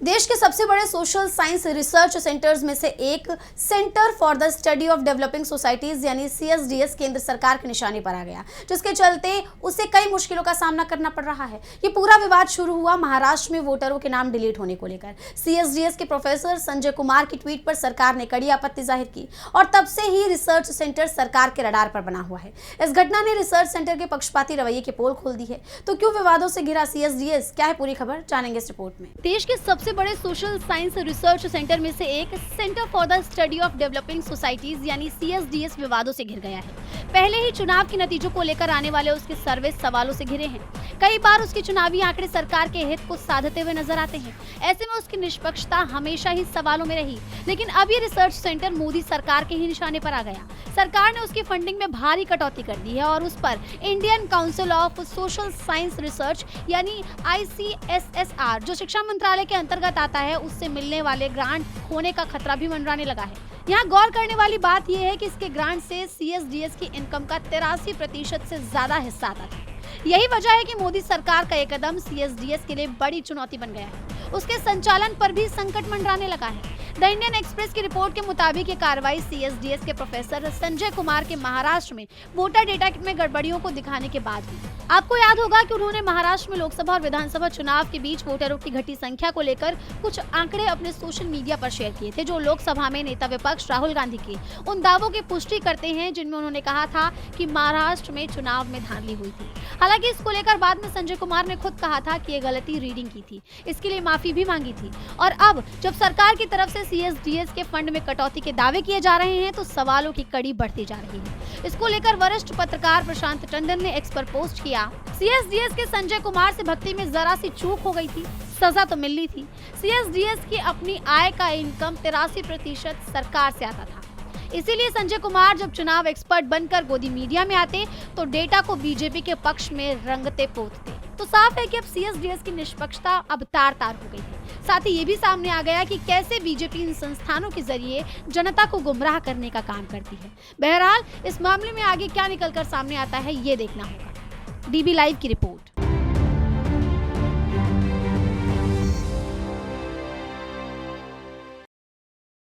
देश के सबसे बड़े सोशल साइंस रिसर्च सेंटर्स में से एक centre for the study of developing societies यानी CSDS केंद्र सरकार के निशाने पर आ गया, जिसके चलते उसे कई मुश्किलों का सामना करना पड़ रहा है। ये पूरा विवाद शुरू हुआ महाराष्ट्र में वोटरों के नाम डिलीट होने को लेकर। CSDS के प्रोफेसर संजय कुमार की ट्वीट पर सरकार ने कड़ी आपत्ति जाहिर की और तब से ही रिसर्च सेंटर सरकार के रडार पर बना हुआ है। इस घटना ने रिसर्च सेंटर के पक्षपाती रवैये की पोल खोल दी है। तो क्यों विवादों से घिरा CSDS, क्या है पूरी खबर, जानेंगे इस रिपोर्ट में। देश के सबसे बड़े सोशल साइंस रिसर्च सेंटर में से एक centre for the study of developing societies यानी CSDS विवादों से घिर गया है। पहले ही चुनाव के नतीजों को लेकर आने वाले उसके सर्वे सवालों से घिरे हैं। कई बार उसके चुनावी आंकड़े सरकार के हित को साधते हुए नजर आते हैं। ऐसे में उसकी निष्पक्षता हमेशा ही सवालों में रही, लेकिन अब ये रिसर्च सेंटर मोदी सरकार के ही निशाने पर आ गया। सरकार ने उसकी फंडिंग में भारी कटौती कर दी है और उस पर Indian council of social science research यानी ICSSR, जो शिक्षा मंत्रालय के अंतर्गत आता है, उससे मिलने वाले ग्रांट खोने का खतरा भी मंडराने लगा है। यहाँ गौर करने वाली बात यह है कि इसके ग्रांट से CSDS की इनकम का 83% से ज्यादा हिस्सा आता था। यही वजह है कि मोदी सरकार का एक कदम CSDS के लिए बड़ी चुनौती बन गया है। उसके संचालन पर भी संकट मंडराने लगा है। द इंडियन एक्सप्रेस की रिपोर्ट के मुताबिक ये कार्रवाई CSDS के प्रोफेसर संजय कुमार के महाराष्ट्र में वोटर डेटा में गड़बड़ियों को दिखाने के बाद हुई। आपको याद होगा कि उन्होंने महाराष्ट्र में लोकसभा और विधानसभा चुनाव के बीच वोटरों की घटी संख्या को लेकर कुछ आंकड़े अपने सोशल मीडिया पर शेयर किए थे, जो लोकसभा में नेता विपक्ष राहुल गांधी के उन दावों की पुष्टि करते हैं जिनमें उन्होंने कहा था कि महाराष्ट्र में चुनाव में धांधली हुई थी। हालांकि इसको लेकर बाद में संजय कुमार ने खुद कहा था कि ये गलती रीडिंग की थी, इसके लिए माफी भी मांगी थी। और अब जब सरकार की तरफ से CSDS के फंड में कटौती के दावे किए जा रहे हैं तो सवालों की कड़ी बढ़ती जा रही है। इसको लेकर वरिष्ठ पत्रकार प्रशांत टंडन ने एक्स पर पोस्ट किया, CSDS के संजय कुमार से भक्ति में जरा सी चूक हो गई थी, सजा तो मिलनी थी। CSDS की अपनी आय का इनकम 83% सरकार से आता था। इसीलिए संजय कुमार जब चुनाव एक्सपर्ट बनकर गोदी मीडिया में आते तो डेटा को बीजेपी के पक्ष में रंगते पोतते। तो साफ है कि अब CSDS की निष्पक्षता अब तार तार हो गई है। साथ ही ये भी सामने आ गया कि कैसे बीजेपी इन संस्थानों के जरिए जनता को गुमराह करने का काम करती है। बहरहाल इस मामले में आगे क्या निकलकर सामने आता है, ये देखना होगा। DB लाइव की रिपोर्ट।